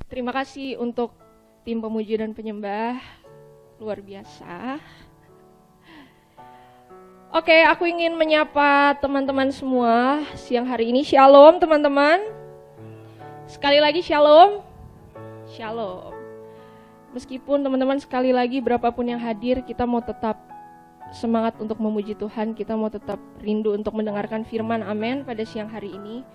Terima kasih untuk tim pemuji dan penyembah, luar biasa. Oke, aku ingin menyapa teman-teman semua siang hari ini. Shalom teman-teman. Sekali lagi shalom. Shalom. Meskipun teman-teman sekali lagi berapapun yang hadir, kita mau tetap semangat untuk memuji Tuhan. Kita mau tetap rindu untuk mendengarkan firman amin pada siang hari ini.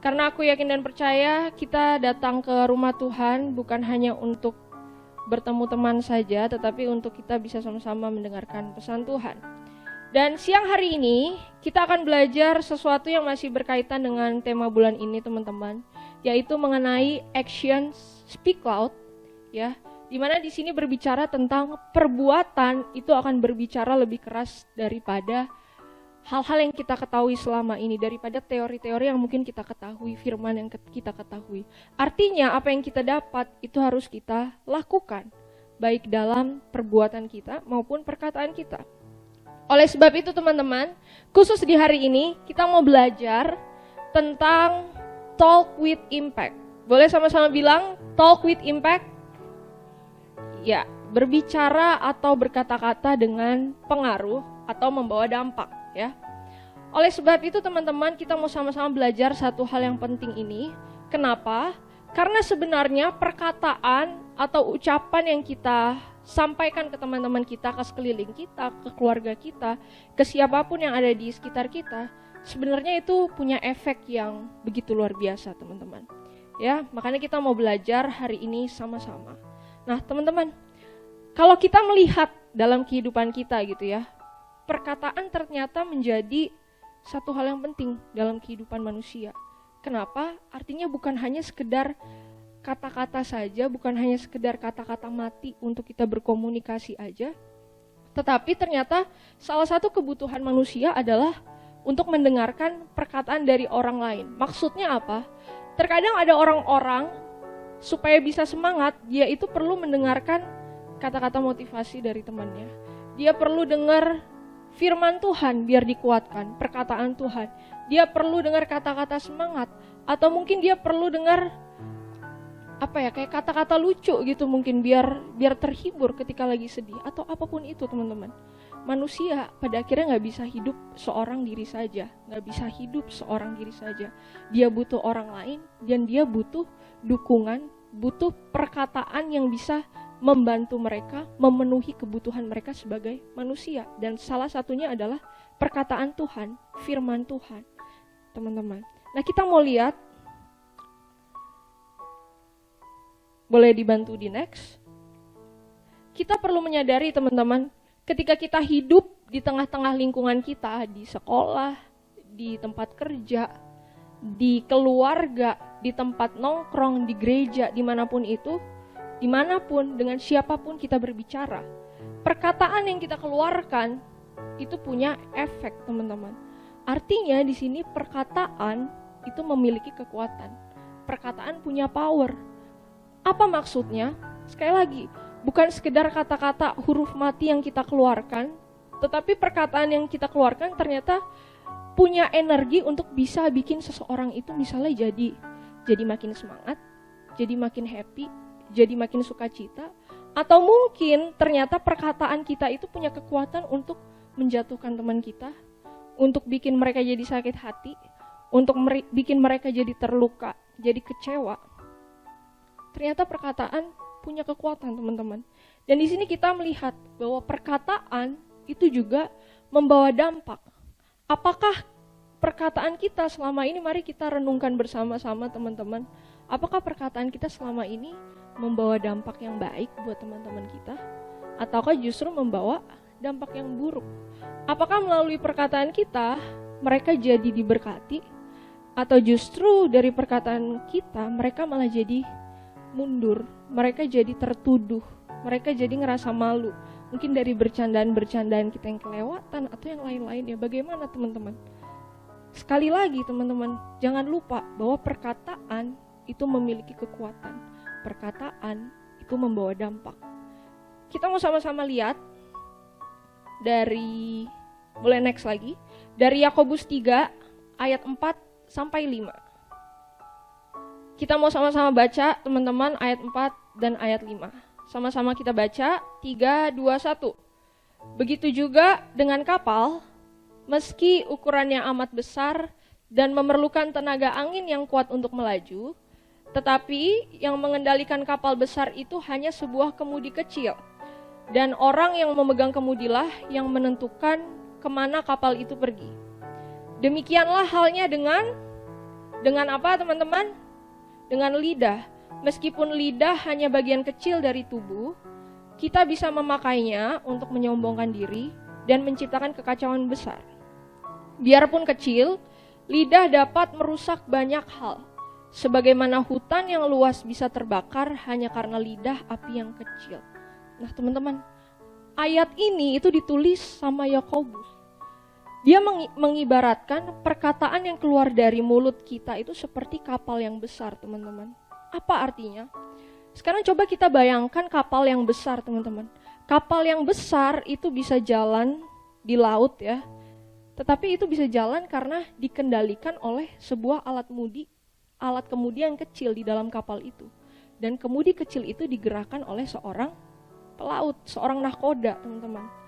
Karena aku yakin dan percaya kita datang ke rumah Tuhan bukan hanya untuk bertemu teman saja, tetapi untuk kita bisa sama-sama mendengarkan pesan Tuhan. Dan siang hari ini kita akan belajar sesuatu yang masih berkaitan dengan tema bulan ini teman-teman, yaitu mengenai action speak loud, ya. Dimana di sini berbicara tentang perbuatan itu akan berbicara lebih keras daripada hal-hal yang kita ketahui selama ini, daripada teori-teori yang mungkin kita ketahui, firman yang kita ketahui. Artinya apa yang kita dapat itu harus kita lakukan, baik dalam perbuatan kita maupun perkataan kita. Oleh sebab itu teman-teman, khusus di hari ini kita mau belajar tentang talk with impact. Boleh sama-sama bilang talk with impact? Ya, berbicara atau berkata-kata dengan pengaruh atau membawa dampak, ya. Oleh sebab itu teman-teman, kita mau sama-sama belajar satu hal yang penting ini. Kenapa? Karena sebenarnya perkataan atau ucapan yang kita sampaikan ke teman-teman kita, ke sekeliling kita, ke keluarga kita, ke siapapun yang ada di sekitar kita, sebenarnya itu punya efek yang begitu luar biasa teman-teman. Ya, makanya kita mau belajar hari ini sama-sama. Nah teman-teman, kalau kita melihat dalam kehidupan kita gitu ya, perkataan ternyata menjadi satu hal yang penting dalam kehidupan manusia. Kenapa? Artinya bukan hanya sekedar kata-kata saja, bukan hanya sekedar kata-kata mati untuk kita berkomunikasi aja, tetapi ternyata salah satu kebutuhan manusia adalah untuk mendengarkan perkataan dari orang lain. Maksudnya apa? Terkadang ada orang-orang supaya bisa semangat, dia itu perlu mendengarkan kata-kata motivasi dari temannya. Dia perlu dengar firman Tuhan biar dikuatkan, perkataan Tuhan. Dia perlu dengar kata-kata semangat, atau mungkin dia perlu dengar kayak kata-kata lucu gitu mungkin biar terhibur ketika lagi sedih, atau apapun itu teman-teman. Manusia pada akhirnya nggak bisa hidup seorang diri saja, nggak bisa hidup seorang diri saja. Dia butuh orang lain dan dia butuh dukungan, butuh perkataan yang bisa membantu mereka memenuhi kebutuhan mereka sebagai manusia. Dan salah satunya adalah perkataan Tuhan, firman Tuhan, teman-teman. Nah kita mau lihat, boleh dibantu di next. Kita perlu menyadari teman-teman, ketika kita hidup di tengah-tengah lingkungan kita, di sekolah, di tempat kerja, di keluarga, di tempat nongkrong, di gereja, dimanapun itu, dimanapun, dengan siapapun kita berbicara, perkataan yang kita keluarkan itu punya efek teman-teman. Artinya di sini perkataan itu memiliki kekuatan. Perkataan punya power. Apa maksudnya? Sekali lagi, bukan sekedar kata-kata huruf mati yang kita keluarkan, tetapi perkataan yang kita keluarkan ternyata punya energi untuk bisa bikin seseorang itu misalnya jadi makin semangat, jadi makin happy, jadi makin sukacita, atau mungkin ternyata perkataan kita itu punya kekuatan untuk menjatuhkan teman kita, untuk bikin mereka jadi sakit hati, untuk bikin mereka jadi terluka, jadi kecewa. Ternyata perkataan punya kekuatan teman-teman. Dan di sini kita melihat bahwa perkataan itu juga membawa dampak. Apakah perkataan kita selama ini, mari kita renungkan bersama-sama teman-teman. Apakah perkataan kita selama ini membawa dampak yang baik buat teman-teman kita? Ataukah justru membawa dampak yang buruk? Apakah melalui perkataan kita mereka jadi diberkati? Atau justru dari perkataan kita mereka malah jadi mundur, mereka jadi tertuduh, mereka jadi ngerasa malu, mungkin dari bercandaan-bercandaan kita yang kelewatan atau yang lain-lain ya. Bagaimana teman-teman? Sekali lagi teman-teman, jangan lupa bahwa perkataan itu memiliki kekuatan, perkataan itu membawa dampak. Kita mau sama-sama lihat dari, boleh next lagi, dari Yakobus 3 ayat 4 sampai 5. Kita mau sama-sama baca teman-teman ayat 4 dan ayat 5. Sama-sama kita baca, 3, 2, 1. Begitu juga dengan kapal, meski ukurannya amat besar dan memerlukan tenaga angin yang kuat untuk melaju, tetapi yang mengendalikan kapal besar itu hanya sebuah kemudi kecil. Dan orang yang memegang kemudilah yang menentukan kemana kapal itu pergi. Demikianlah halnya dengan apa teman-teman? Dengan lidah. Meskipun lidah hanya bagian kecil dari tubuh, kita bisa memakainya untuk menyombongkan diri dan menciptakan kekacauan besar. Biarpun kecil, lidah dapat merusak banyak hal. Sebagaimana hutan yang luas bisa terbakar hanya karena lidah api yang kecil. Nah teman-teman, ayat ini itu ditulis sama Yakobus. Dia mengibaratkan perkataan yang keluar dari mulut kita itu seperti kapal yang besar, teman-teman. Apa artinya? Sekarang coba kita bayangkan kapal yang besar, teman-teman. Kapal yang besar itu bisa jalan di laut ya. Tetapi itu bisa jalan karena dikendalikan oleh sebuah alat kemudi yang kecil di dalam kapal itu. Dan kemudi kecil itu digerakkan oleh seorang pelaut, seorang nahkoda, teman-teman.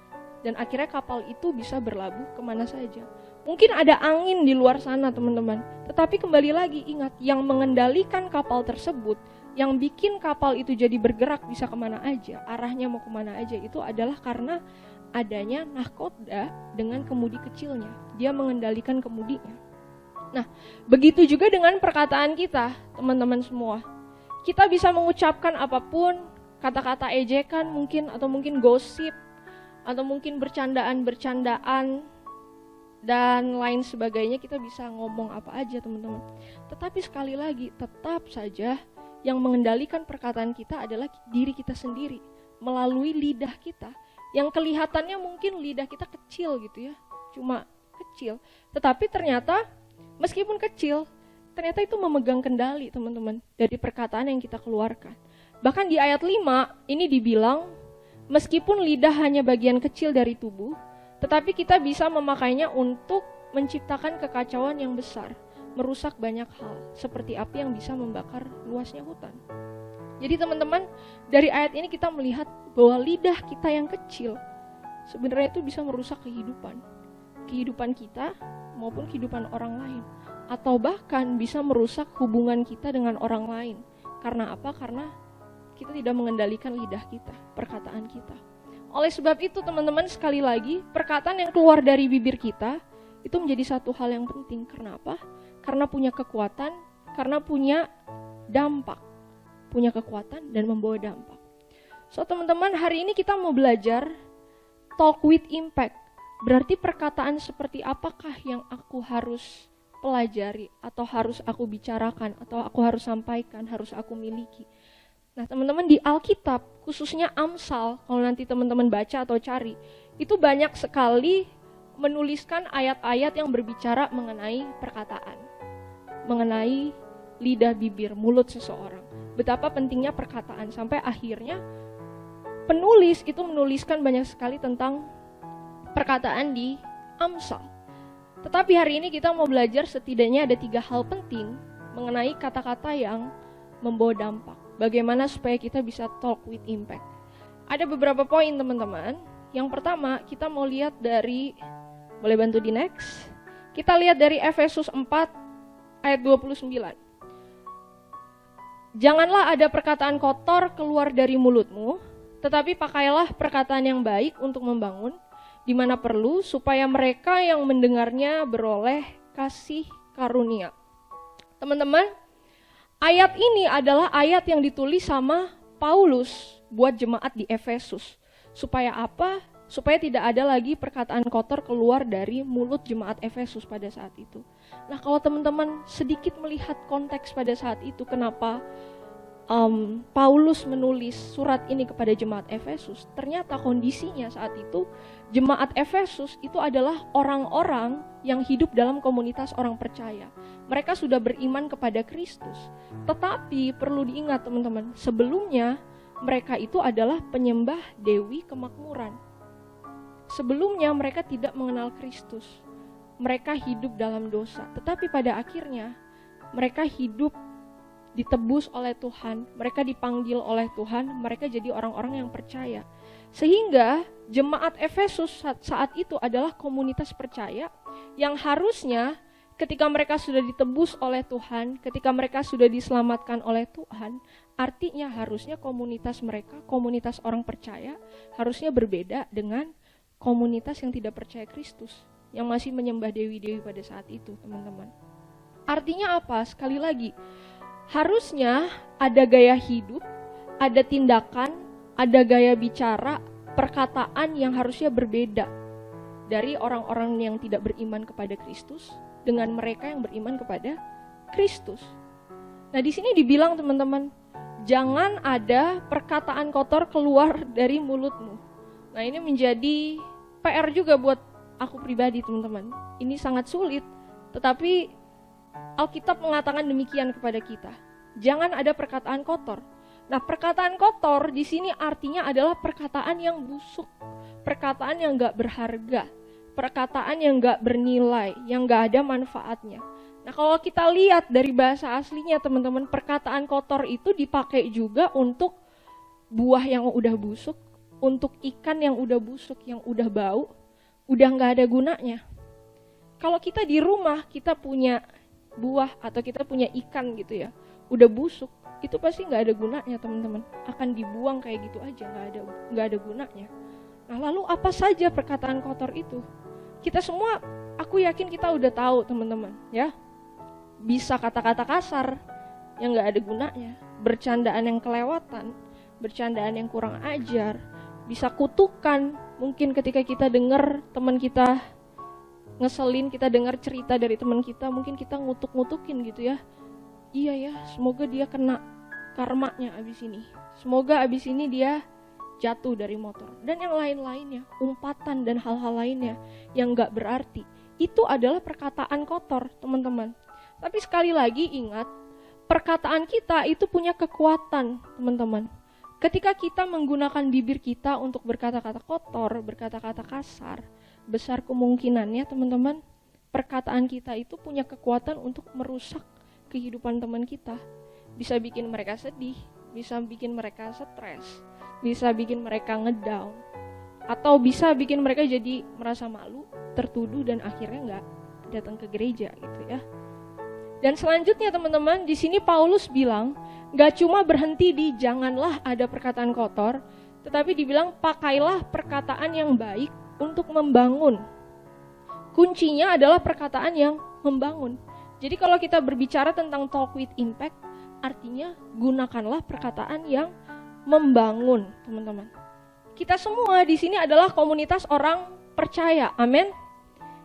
Dan akhirnya kapal itu bisa berlabuh kemana saja. Mungkin ada angin di luar sana teman-teman. Tetapi kembali lagi ingat, yang mengendalikan kapal tersebut, yang bikin kapal itu jadi bergerak bisa kemana aja, arahnya mau kemana aja, itu adalah karena adanya nahkoda dengan kemudi kecilnya. Dia mengendalikan kemudinya. Nah, begitu juga dengan perkataan kita, teman-teman semua. Kita bisa mengucapkan apapun, kata-kata ejekan mungkin, atau mungkin gosip, atau mungkin bercandaan-bercandaan dan lain sebagainya. Kita bisa ngomong apa aja teman-teman. Tetapi sekali lagi, tetap saja yang mengendalikan perkataan kita adalah diri kita sendiri melalui lidah kita. Yang kelihatannya mungkin lidah kita kecil gitu ya, cuma kecil. Tetapi ternyata meskipun kecil, ternyata itu memegang kendali teman-teman dari perkataan yang kita keluarkan. Bahkan di ayat 5 ini dibilang, meskipun lidah hanya bagian kecil dari tubuh, tetapi kita bisa memakainya untuk menciptakan kekacauan yang besar, merusak banyak hal, seperti api yang bisa membakar luasnya hutan. Jadi teman-teman, dari ayat ini kita melihat bahwa lidah kita yang kecil sebenarnya itu bisa merusak kehidupan kita maupun kehidupan orang lain, atau bahkan bisa merusak hubungan kita dengan orang lain. Karena apa? Karena kita tidak mengendalikan lidah kita, perkataan kita. Oleh sebab itu teman-teman, sekali lagi, perkataan yang keluar dari bibir kita itu menjadi satu hal yang penting. Karena apa? Karena punya kekuatan, karena punya dampak, punya kekuatan dan membawa dampak. So teman-teman, hari ini kita mau belajar talk with impact. Berarti perkataan seperti apakah yang aku harus pelajari, atau harus aku bicarakan, atau aku harus sampaikan, harus aku miliki. Nah teman-teman, di Alkitab, khususnya Amsal, kalau nanti teman-teman baca atau cari, itu banyak sekali menuliskan ayat-ayat yang berbicara mengenai perkataan, mengenai lidah, bibir, mulut seseorang. Betapa pentingnya perkataan, sampai akhirnya penulis itu menuliskan banyak sekali tentang perkataan di Amsal. Tetapi hari ini kita mau belajar setidaknya ada 3 hal penting mengenai kata-kata yang membawa dampak. Bagaimana supaya kita bisa talk with impact. Ada beberapa poin teman-teman. Yang pertama, kita mau lihat dari, boleh bantu di next. Kita lihat dari Efesus 4 ayat 29. Janganlah ada perkataan kotor keluar dari mulutmu, tetapi pakailah perkataan yang baik untuk membangun, di mana perlu, supaya mereka yang mendengarnya beroleh kasih karunia. Teman-teman, ayat ini adalah ayat yang ditulis sama Paulus buat jemaat di Efesus. Supaya apa? Supaya tidak ada lagi perkataan kotor keluar dari mulut jemaat Efesus pada saat itu. Nah, kalau teman-teman sedikit melihat konteks pada saat itu, kenapa Paulus menulis surat ini kepada jemaat Efesus, ternyata kondisinya saat itu, jemaat Efesus itu adalah orang-orang yang hidup dalam komunitas orang percaya. Mereka sudah beriman kepada Kristus. Tetapi perlu diingat teman-teman, sebelumnya mereka itu adalah penyembah dewi kemakmuran. Sebelumnya mereka tidak mengenal Kristus. Mereka hidup dalam dosa. Tetapi pada akhirnya mereka hidup ditebus oleh Tuhan, mereka dipanggil oleh Tuhan, mereka jadi orang-orang yang percaya. Sehingga jemaat Efesus saat itu adalah komunitas percaya yang harusnya ketika mereka sudah ditebus oleh Tuhan, ketika mereka sudah diselamatkan oleh Tuhan, artinya harusnya komunitas mereka, komunitas orang percaya, harusnya berbeda dengan komunitas yang tidak percaya Kristus, yang masih menyembah dewi-dewi pada saat itu, teman-teman. Artinya apa? Sekali lagi, harusnya ada gaya hidup, ada tindakan, ada gaya bicara, perkataan yang harusnya berbeda dari orang-orang yang tidak beriman kepada Kristus dengan mereka yang beriman kepada Kristus. Nah, di sini dibilang, teman-teman, jangan ada perkataan kotor keluar dari mulutmu. Nah, ini menjadi PR juga buat aku pribadi, teman-teman. Ini sangat sulit, tetapi Alkitab mengatakan demikian kepada kita. Jangan ada perkataan kotor. Nah, perkataan kotor di sini artinya adalah perkataan yang busuk, perkataan yang gak berharga, perkataan yang gak bernilai, yang gak ada manfaatnya. Nah, kalau kita lihat dari bahasa aslinya, teman-teman, perkataan kotor itu dipakai juga untuk buah yang udah busuk, untuk ikan yang udah busuk, yang udah bau, udah gak ada gunanya. Kalau kita di rumah, kita punya buah atau kita punya ikan gitu ya, udah busuk, itu pasti nggak ada gunanya, teman-teman. Akan dibuang kayak gitu aja, nggak ada gunanya. Nah, lalu apa saja perkataan kotor itu? Kita semua, aku yakin kita udah tahu, teman-teman, ya. Bisa kata-kata kasar yang nggak ada gunanya, bercandaan yang kelewatan, bercandaan yang kurang ajar, bisa kutukan. Mungkin ketika kita dengar teman kita ngeselin, kita dengar cerita dari teman kita, mungkin kita ngutuk-ngutukin gitu ya. Iya ya, semoga dia kena karmanya abis ini. Semoga abis ini dia jatuh dari motor. Dan yang lain-lainnya, umpatan dan hal-hal lainnya yang gak berarti. Itu adalah perkataan kotor, teman-teman. Tapi sekali lagi ingat, perkataan kita itu punya kekuatan, teman-teman. Ketika kita menggunakan bibir kita untuk berkata-kata kotor, berkata-kata kasar, besar kemungkinannya, teman-teman, perkataan kita itu punya kekuatan untuk merusak kehidupan teman kita. Bisa bikin mereka sedih, bisa bikin mereka stres, bisa bikin mereka ngedown, atau bisa bikin mereka jadi merasa malu, tertuduh, dan akhirnya nggak datang ke gereja gitu ya. Dan selanjutnya, teman-teman, di sini Paulus bilang, nggak cuma berhenti di janganlah ada perkataan kotor, tetapi dibilang pakailah perkataan yang baik untuk membangun. Kuncinya adalah perkataan yang membangun. Jadi kalau kita berbicara tentang talk with impact, artinya gunakanlah perkataan yang membangun, teman-teman. Kita semua di sini adalah komunitas orang percaya, amin.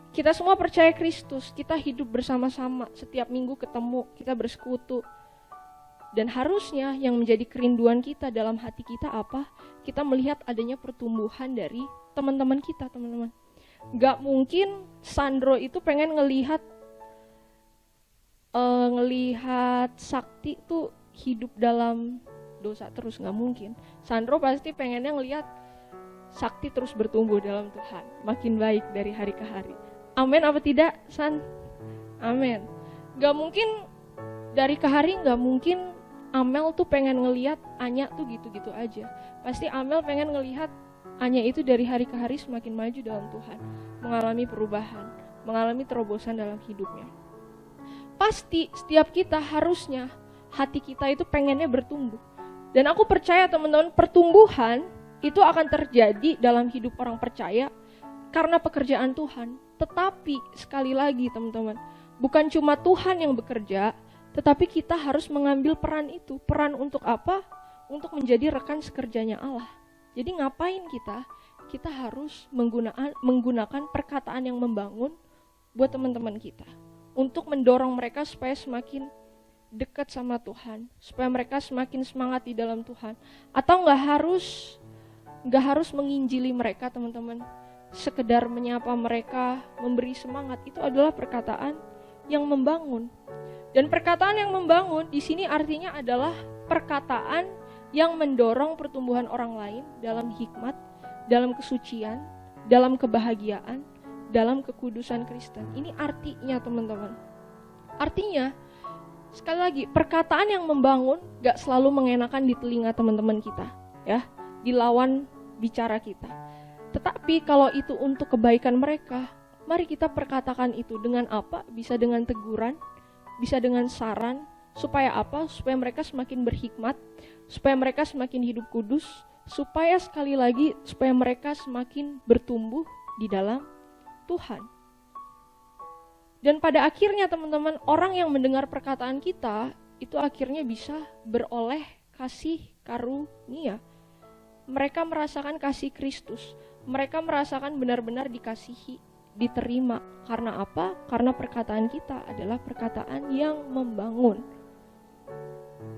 Kita semua percaya Kristus, kita hidup bersama-sama, setiap minggu ketemu, kita bersekutu. Dan harusnya yang menjadi kerinduan kita dalam hati kita apa? Kita melihat adanya pertumbuhan dari teman-teman kita, teman-teman. Gak mungkin Sandro itu pengen ngelihat Sakti tuh hidup dalam dosa terus, gak mungkin. Sandro pasti pengennya ngelihat Sakti terus bertumbuh dalam Tuhan, makin baik dari hari ke hari. Amin apa tidak, San? Amin. Gak mungkin dari ke hari, gak mungkin Amel tuh pengen ngelihat Anya tuh gitu-gitu aja. Pasti Amel pengen ngelihat Anya itu dari hari ke hari semakin maju dalam Tuhan, mengalami perubahan, mengalami terobosan dalam hidupnya. Pasti setiap kita harusnya hati kita itu pengennya bertumbuh. Dan aku percaya, teman-teman, pertumbuhan itu akan terjadi dalam hidup orang percaya karena pekerjaan Tuhan. Tetapi sekali lagi, teman-teman, bukan cuma Tuhan yang bekerja, tetapi kita harus mengambil peran itu. Peran untuk apa? Untuk menjadi rekan sekerjanya Allah. Jadi ngapain kita? Kita harus menggunakan perkataan yang membangun buat teman-teman kita. Untuk mendorong mereka supaya semakin dekat sama Tuhan. Supaya mereka semakin semangat di dalam Tuhan. Atau gak harus menginjili mereka, teman-teman. Sekedar menyapa mereka, memberi semangat. Itu adalah perkataan yang membangun. Dan perkataan yang membangun di sini artinya adalah perkataan yang mendorong pertumbuhan orang lain dalam hikmat, dalam kesucian, dalam kebahagiaan, dalam kekudusan Kristen. Ini artinya, teman-teman. Artinya, Sekali lagi, perkataan yang membangun gak selalu mengenakan di telinga teman-teman kita, ya, di lawan bicara kita. Tetapi kalau itu untuk kebaikan mereka, mari kita perkatakan itu dengan apa? Bisa dengan teguran, bisa dengan saran, supaya apa? Supaya mereka semakin berhikmat, supaya mereka semakin hidup kudus, supaya sekali lagi, supaya mereka semakin bertumbuh di dalam Tuhan. Dan pada akhirnya teman-teman, orang yang mendengar perkataan kita, itu akhirnya bisa beroleh kasih karunia. Mereka merasakan kasih Kristus. Mereka merasakan benar-benar dikasihi, diterima. Karena apa? Karena perkataan kita adalah perkataan yang membangun.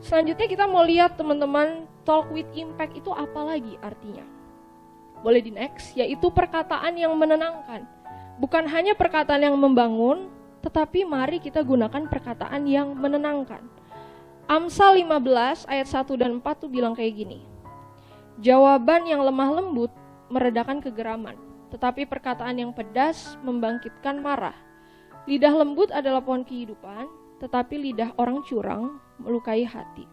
Selanjutnya kita mau lihat teman-teman, talk with impact itu apa lagi artinya? Boleh di next, yaitu perkataan yang menenangkan. Bukan hanya perkataan yang membangun, tetapi mari kita gunakan perkataan yang menenangkan. Amsal 15 ayat 1 dan 4 tuh bilang kayak gini. Jawaban yang lemah lembut meredakan kegeraman, tetapi perkataan yang pedas membangkitkan marah. Lidah lembut adalah pohon kehidupan, tetapi lidah orang curang melukai hati.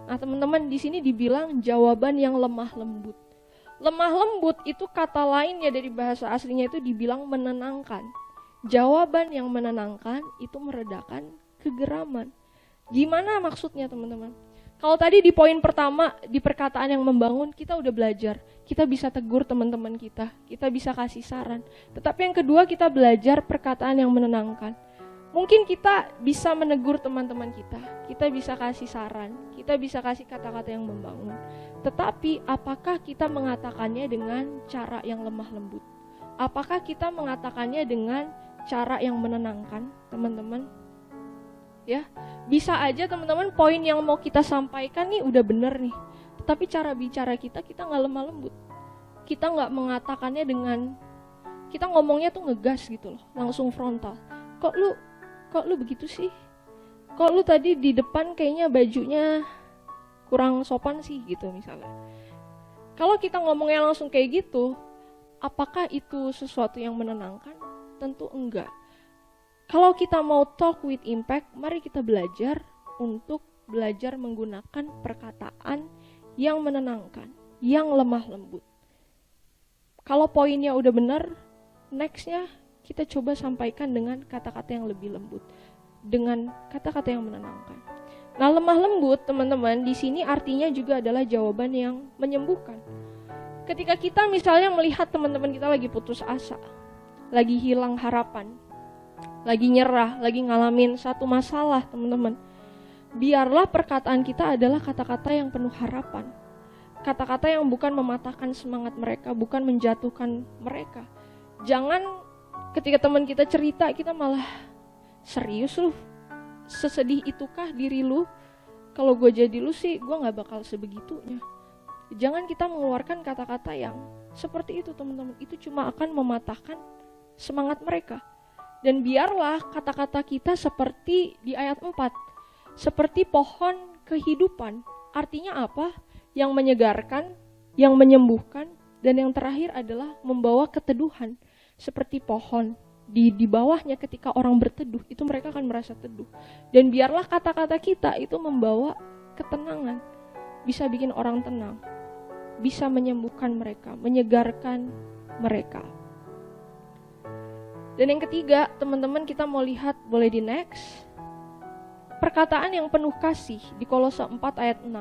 Nah teman-teman, di sini dibilang jawaban yang lemah lembut. Lemah lembut itu kata lainnya dari bahasa aslinya itu dibilang menenangkan. Jawaban yang menenangkan itu meredakan kegeraman. Gimana maksudnya teman-teman? Kalau tadi di poin pertama, di perkataan yang membangun, kita udah belajar. Kita bisa tegur teman-teman kita bisa kasih saran. Tetapi yang kedua, kita belajar perkataan yang menenangkan. Mungkin kita bisa menegur teman-teman kita bisa kasih saran, kita bisa kasih kata-kata yang membangun. Tetapi apakah kita mengatakannya dengan cara yang lemah lembut? Apakah kita mengatakannya dengan cara yang menenangkan, teman-teman? Ya, bisa aja teman-teman poin yang mau kita sampaikan nih udah bener nih. Tetapi cara bicara kita nggak lemah lembut. Kita nggak mengatakannya dengan, kita ngomongnya tuh ngegas gitu loh, langsung frontal. Kok lu begitu sih? Kok lu tadi di depan kayaknya bajunya kurang sopan sih gitu misalnya. Kalau kita ngomongnya langsung kayak gitu, apakah itu sesuatu yang menenangkan? Tentu enggak. Kalau kita mau talk with impact, mari kita belajar untuk belajar menggunakan perkataan yang menenangkan, yang lemah lembut. Kalau poinnya udah benar, nextnya kita coba sampaikan dengan kata-kata yang lebih lembut, dengan kata-kata yang menenangkan. Nah, lemah lembut, teman-teman, di sini artinya juga adalah jawaban yang menyembuhkan. Ketika kita misalnya melihat teman-teman kita lagi putus asa, lagi hilang harapan, lagi nyerah, lagi ngalamin satu masalah, teman-teman, biarlah perkataan kita adalah kata-kata yang penuh harapan. Kata-kata yang bukan mematahkan semangat mereka, bukan menjatuhkan mereka. Jangan ketika teman kita cerita, kita malah serius lu, sesedih itukah diri lu? Kalau gue jadi lu sih, gue gak bakal sebegitunya. Jangan kita mengeluarkan kata-kata yang seperti itu teman-teman. Itu cuma akan mematahkan semangat mereka. Dan biarlah kata-kata kita seperti di ayat 4. Seperti pohon kehidupan. Artinya apa? Yang menyegarkan, yang menyembuhkan, dan yang terakhir adalah membawa keteduhan. Seperti pohon, di bawahnya ketika orang berteduh, itu mereka akan merasa teduh. Dan biarlah kata-kata kita itu membawa ketenangan, bisa bikin orang tenang, bisa menyembuhkan mereka, menyegarkan mereka. Dan yang ketiga, teman-teman, kita mau lihat, boleh di next, perkataan yang penuh kasih di Kolose 4 ayat 6.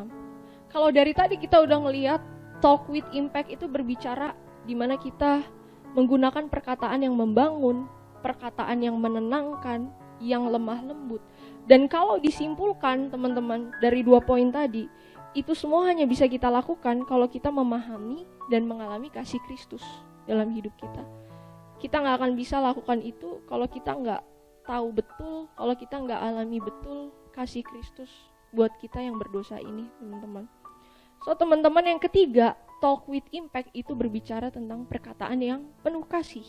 Kalau dari tadi kita udah ngelihat talk with impact itu berbicara di mana kita menggunakan perkataan yang membangun, perkataan yang menenangkan, yang lemah lembut. Dan kalau disimpulkan teman-teman dari 2 poin tadi, itu semua hanya bisa kita lakukan kalau kita memahami dan mengalami kasih Kristus dalam hidup kita. Kita gak akan bisa lakukan itu kalau kita gak tahu betul, kalau kita gak alami betul kasih Kristus buat kita yang berdosa ini, teman-teman. So teman-teman, yang ketiga, talk with impact itu berbicara tentang perkataan yang penuh kasih.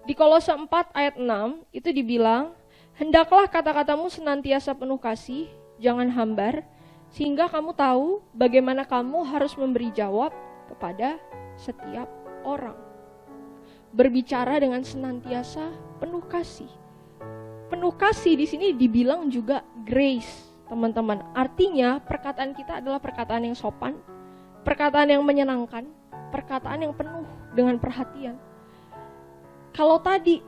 Di Kolose 4 ayat 6 itu dibilang, hendaklah kata-katamu senantiasa penuh kasih, jangan hambar, sehingga kamu tahu bagaimana kamu harus memberi jawab kepada setiap orang. Berbicara dengan senantiasa penuh kasih. penuh kasih di sini dibilang juga grace, teman-teman. Artinya perkataan kita adalah perkataan yang sopan, perkataan yang menyenangkan, perkataan yang penuh dengan perhatian. Kalau tadi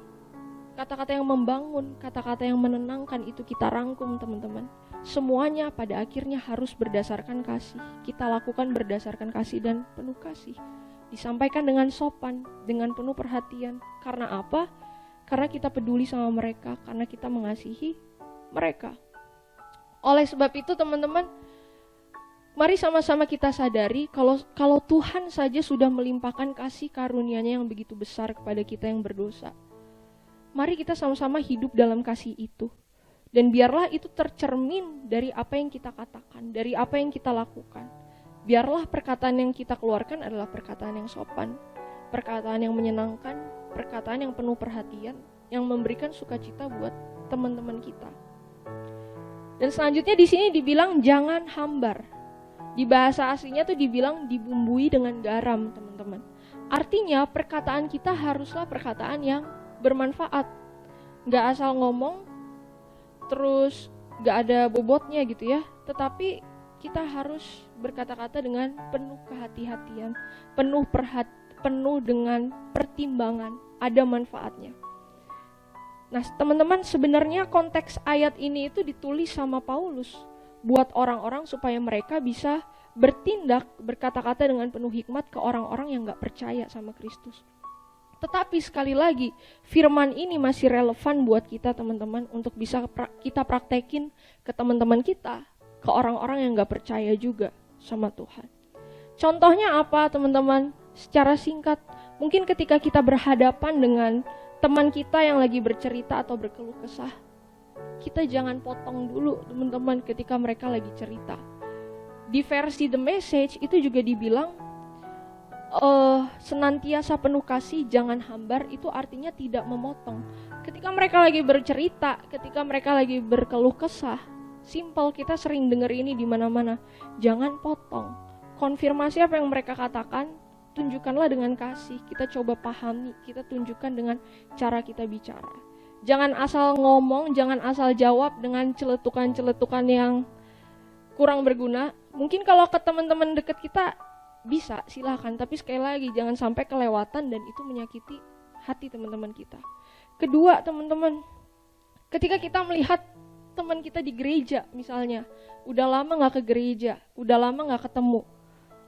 kata-kata yang membangun, kata-kata yang menenangkan itu kita rangkum, teman-teman. Semuanya pada akhirnya harus berdasarkan kasih. Kita lakukan berdasarkan kasih dan penuh kasih. Disampaikan dengan sopan, dengan penuh perhatian. Karena apa? Karena kita peduli sama mereka, karena kita mengasihi mereka. Oleh sebab itu, teman-teman, mari sama-sama kita sadari kalau Tuhan saja sudah melimpahkan kasih karunia-Nya yang begitu besar kepada kita yang berdosa. Mari kita sama-sama hidup dalam kasih itu. Dan biarlah itu tercermin dari apa yang kita katakan, dari apa yang kita lakukan. Biarlah perkataan yang kita keluarkan adalah perkataan yang sopan, perkataan yang menyenangkan, perkataan yang penuh perhatian, yang memberikan sukacita buat teman-teman kita. Dan selanjutnya di sini dibilang jangan hambar. Di bahasa aslinya tuh dibilang dibumbui dengan garam, teman-teman. Artinya perkataan kita haruslah perkataan yang bermanfaat. Gak asal ngomong, terus gak ada bobotnya gitu ya. Tetapi kita harus berkata-kata dengan penuh kehati-hatian, penuh dengan pertimbangan, ada manfaatnya. Nah, teman-teman, sebenarnya konteks ayat ini itu ditulis sama Paulus buat orang-orang supaya mereka bisa bertindak, berkata-kata dengan penuh hikmat ke orang-orang yang gak percaya sama Kristus. Tetapi sekali lagi, firman ini masih relevan buat kita, teman-teman, untuk bisa kita praktekin ke teman-teman kita, ke orang-orang yang gak percaya juga sama Tuhan. Contohnya apa, teman-teman? Secara singkat, mungkin ketika kita berhadapan dengan teman kita yang lagi bercerita atau berkeluh kesah, kita jangan potong dulu, teman-teman, ketika mereka lagi cerita. Di versi The Message itu juga dibilang senantiasa penuh kasih, jangan hambar, itu artinya tidak memotong. Ketika mereka lagi bercerita, ketika mereka lagi berkeluh kesah, simple, kita sering dengar ini di mana-mana. Jangan potong. Konfirmasi apa yang mereka katakan, tunjukkanlah dengan kasih. Kita coba pahami, kita tunjukkan dengan cara kita bicara. Jangan asal ngomong, jangan asal jawab dengan celetukan-celetukan yang kurang berguna. Mungkin kalau ke teman-teman dekat kita bisa, silakan. Tapi sekali lagi, jangan sampai kelewatan dan itu menyakiti hati teman-teman kita. Kedua, teman-teman, ketika kita melihat teman kita di gereja misalnya, udah lama gak ke gereja, udah lama gak ketemu.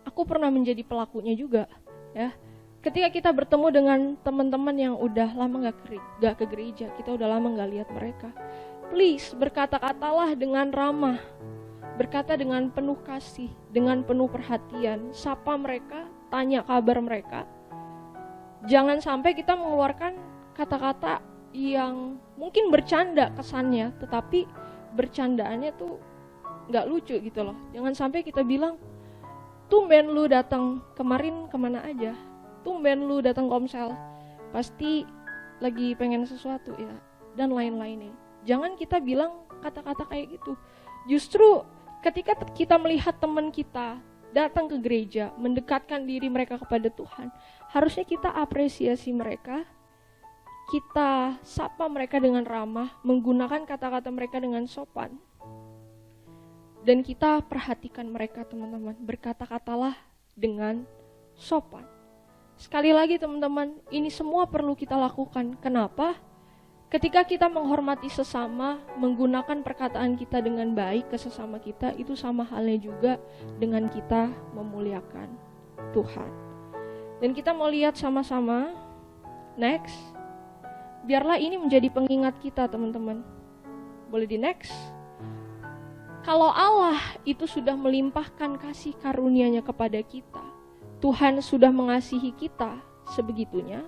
Aku pernah menjadi pelakunya juga ya. Ketika kita bertemu dengan teman-teman yang udah lama gak ke gereja, kita udah lama gak lihat mereka, please berkata-katalah dengan ramah, berkata dengan penuh kasih, dengan penuh perhatian, sapa mereka, tanya kabar mereka. Jangan sampai kita mengeluarkan kata-kata yang mungkin bercanda kesannya, tetapi bercandaannya tuh gak lucu gitu loh. Jangan sampai kita bilang, tumben lu datang kemarin kemana aja, tumben lu datang komsel, pasti lagi pengen sesuatu ya, dan lain-lainnya. Jangan kita bilang kata-kata kayak gitu. Justru ketika kita melihat teman kita datang ke gereja, mendekatkan diri mereka kepada Tuhan, harusnya kita apresiasi mereka, kita sapa mereka dengan ramah, menggunakan kata-kata mereka dengan sopan. Dan kita perhatikan mereka, teman-teman. Berkata-katalah dengan sopan. Sekali lagi, teman-teman, ini semua perlu kita lakukan. Kenapa? Ketika kita menghormati sesama, menggunakan perkataan kita dengan baik ke sesama kita, itu sama halnya juga dengan kita memuliakan Tuhan. Dan kita mau lihat sama-sama, next. Biarlah ini menjadi pengingat kita, teman-teman. Boleh di next? Kalau Allah itu sudah melimpahkan kasih karunia-Nya kepada kita, Tuhan sudah mengasihi kita sebegitunya,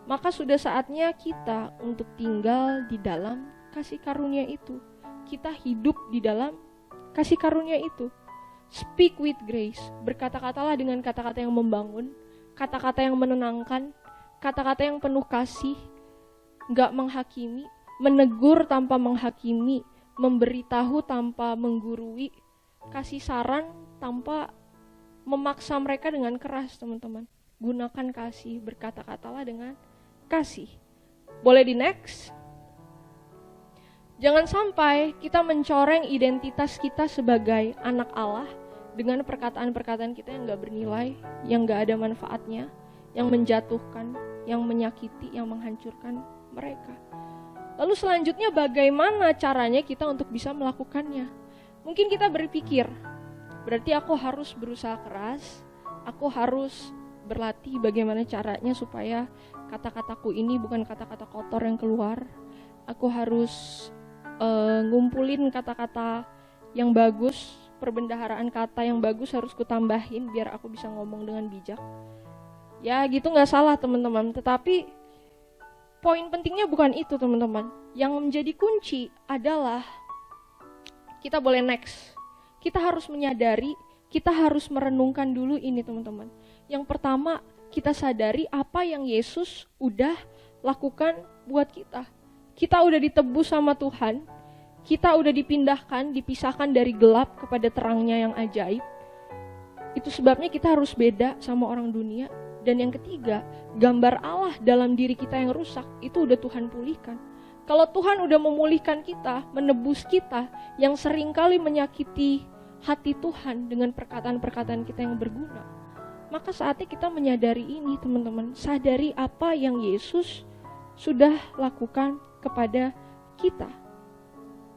maka sudah saatnya kita untuk tinggal di dalam kasih karunia itu. Kita hidup di dalam kasih karunia itu. Speak with grace. Berkata-katalah dengan kata-kata yang membangun, kata-kata yang menenangkan, kata-kata yang penuh kasih, gak menghakimi, menegur tanpa menghakimi, memberitahu tanpa menggurui, kasih saran tanpa memaksa mereka dengan keras, teman-teman. Gunakan kasih, berkata-katalah dengan kasih. Boleh di next? Jangan sampai kita mencoreng identitas kita sebagai anak Allah dengan perkataan-perkataan kita yang gak bernilai, yang gak ada manfaatnya, yang menjatuhkan, yang menyakiti, yang menghancurkan mereka. Lalu selanjutnya bagaimana caranya kita untuk bisa melakukannya? Mungkin kita berpikir, berarti aku harus berusaha keras, aku harus berlatih bagaimana caranya supaya kata-kataku ini bukan kata-kata kotor yang keluar. Aku harus ngumpulin kata-kata yang bagus, perbendaharaan kata yang bagus harus kutambahin biar aku bisa ngomong dengan bijak. Ya gitu gak salah teman-teman, tetapi poin pentingnya bukan itu teman-teman. Yang menjadi kunci adalah kita boleh next. Kita harus menyadari, kita harus merenungkan dulu ini teman-teman. Yang pertama, kita sadari apa yang Yesus udah lakukan buat kita. Kita udah ditebus sama Tuhan, kita udah dipindahkan, dipisahkan dari gelap kepada terangnya yang ajaib. Itu sebabnya kita harus beda sama orang dunia. Dan yang ketiga, gambar Allah dalam diri kita yang rusak, itu udah Tuhan pulihkan. Kalau Tuhan udah memulihkan kita, menebus kita, yang seringkali menyakiti hati Tuhan dengan perkataan-perkataan kita yang berguna, maka saatnya kita menyadari ini teman-teman, sadari apa yang Yesus sudah lakukan kepada kita.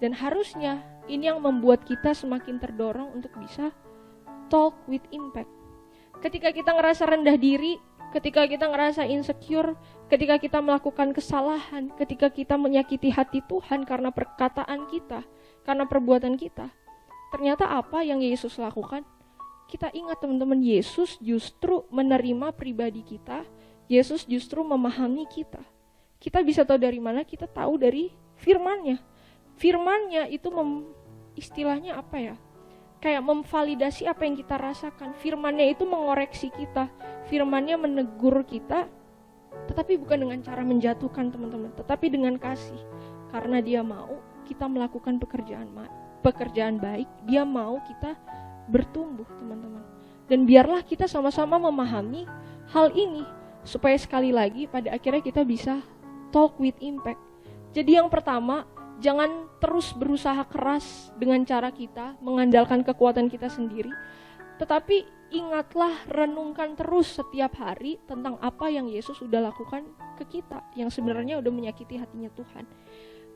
Dan harusnya ini yang membuat kita semakin terdorong untuk bisa talk with impact. Ketika kita ngerasa rendah diri, ketika kita ngerasa insecure, ketika kita melakukan kesalahan, ketika kita menyakiti hati Tuhan karena perkataan kita, karena perbuatan kita, ternyata apa yang Yesus lakukan? Kita ingat teman-teman, Yesus justru menerima pribadi kita, Yesus justru memahami kita. Kita bisa tahu dari mana? Kita tahu dari firman-Nya. Firman-Nya itu istilahnya apa ya? Kayak memvalidasi apa yang kita rasakan. Firman-Nya itu mengoreksi kita. Firman-Nya menegur kita, tetapi bukan dengan cara menjatuhkan teman-teman, tetapi dengan kasih. Karena Dia mau kita melakukan pekerjaan baik, Dia mau kita bertumbuh teman-teman. Dan biarlah kita sama-sama memahami hal ini, supaya sekali lagi pada akhirnya kita bisa talk with impact. Jadi yang pertama, jangan terus berusaha keras dengan cara kita, mengandalkan kekuatan kita sendiri. Tetapi ingatlah, renungkan terus setiap hari tentang apa yang Yesus sudah lakukan ke kita, yang sebenarnya udah menyakiti hatinya Tuhan.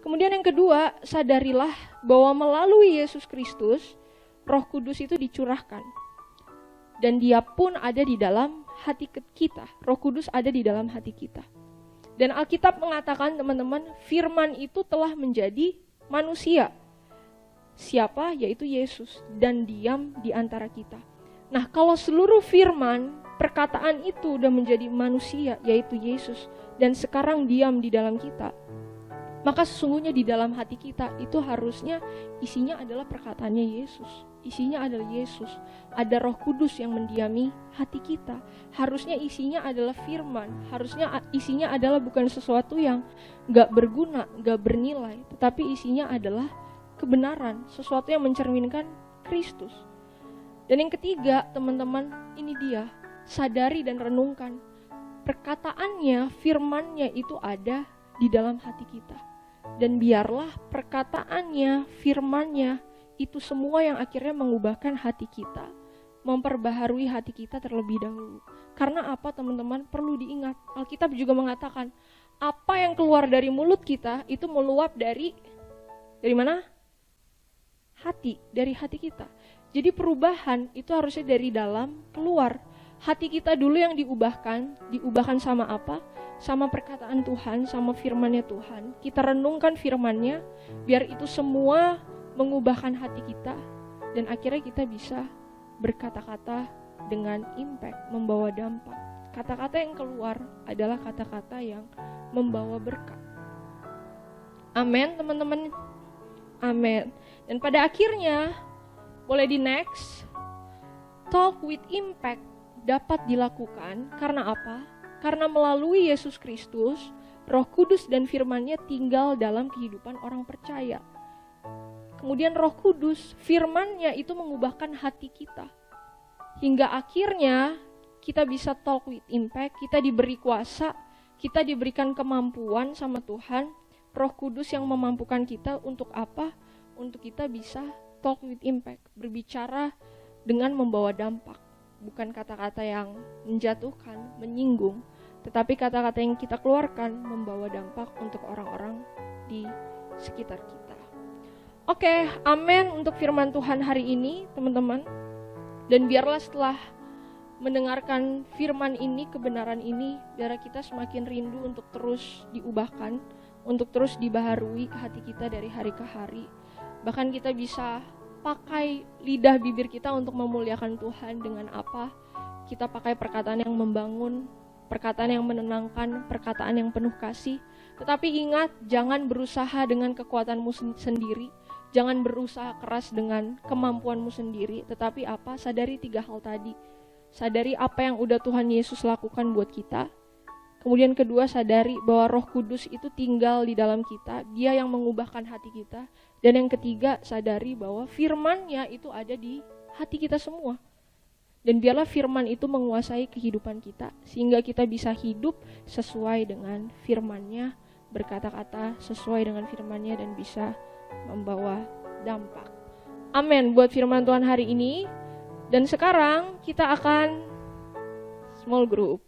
Kemudian yang kedua, sadarilah bahwa melalui Yesus Kristus, Roh Kudus itu dicurahkan. Dan Dia pun ada di dalam hati kita. Roh Kudus ada di dalam hati kita. Dan Alkitab mengatakan teman-teman, firman itu telah menjadi manusia. Siapa? Yaitu Yesus. Dan diam di antara kita. Nah, kalau seluruh firman, perkataan itu udah menjadi manusia, yaitu Yesus, dan sekarang diam di dalam kita, maka sesungguhnya di dalam hati kita itu harusnya isinya adalah perkataannya Yesus. Isinya adalah Yesus. Ada Roh Kudus yang mendiami hati kita. Harusnya isinya adalah firman. Harusnya isinya adalah bukan sesuatu yang gak berguna, gak bernilai, tetapi isinya adalah kebenaran, sesuatu yang mencerminkan Kristus. Dan yang ketiga, teman-teman, ini dia, sadari dan renungkan. Perkataannya, firmannya itu ada di dalam hati kita. Dan biarlah perkataannya, firmannya, itu semua yang akhirnya mengubahkan hati kita, memperbaharui hati kita terlebih dahulu. Karena apa teman-teman? Perlu diingat, Alkitab juga mengatakan, apa yang keluar dari mulut kita itu meluap dari mana? Hati, dari hati kita. Jadi perubahan itu harusnya dari dalam keluar. Hati kita dulu yang diubahkan sama apa? Sama perkataan Tuhan, sama firman-Nya Tuhan. Kita renungkan firman-Nya, biar itu semua mengubahkan hati kita, dan akhirnya kita bisa berkata-kata dengan impact, membawa dampak. Kata-kata yang keluar adalah kata-kata yang membawa berkat. Amin teman-teman. Amin. Dan pada akhirnya, boleh di next, talk with impact dapat dilakukan karena apa? Karena melalui Yesus Kristus, Roh Kudus dan firman-Nya tinggal dalam kehidupan orang percaya. Kemudian Roh Kudus, firman-Nya itu mengubahkan hati kita. Hingga akhirnya kita bisa talk with impact, kita diberi kuasa, kita diberikan kemampuan sama Tuhan Roh Kudus yang memampukan kita untuk apa? Untuk kita bisa talk with impact, berbicara dengan membawa dampak. Bukan kata-kata yang menjatuhkan, menyinggung, tetapi kata-kata yang kita keluarkan membawa dampak untuk orang-orang di sekitar kita. Oke, amin untuk firman Tuhan hari ini, teman-teman. Dan biarlah setelah mendengarkan firman ini, kebenaran ini, biar kita semakin rindu untuk terus diubahkan, untuk terus dibaharui hati kita dari hari ke hari. Bahkan kita bisa pakai lidah bibir kita untuk memuliakan Tuhan dengan apa? Kita pakai perkataan yang membangun, perkataan yang menenangkan, perkataan yang penuh kasih. Tetapi ingat, jangan berusaha dengan kekuatanmu sendiri, jangan berusaha keras dengan kemampuanmu sendiri, tetapi apa? Sadari 3 hal tadi. Sadari apa yang udah Tuhan Yesus lakukan buat kita. Kemudian kedua, sadari bahwa Roh Kudus itu tinggal di dalam kita, Dia yang mengubahkan hati kita. Dan yang ketiga, sadari bahwa firman-Nya itu ada di hati kita semua. Dan biarlah firman itu menguasai kehidupan kita, sehingga kita bisa hidup sesuai dengan firman-Nya, berkata-kata sesuai dengan firman-Nya, dan bisa membawa dampak. Amin buat firman Tuhan hari ini. Dan sekarang kita akan small group.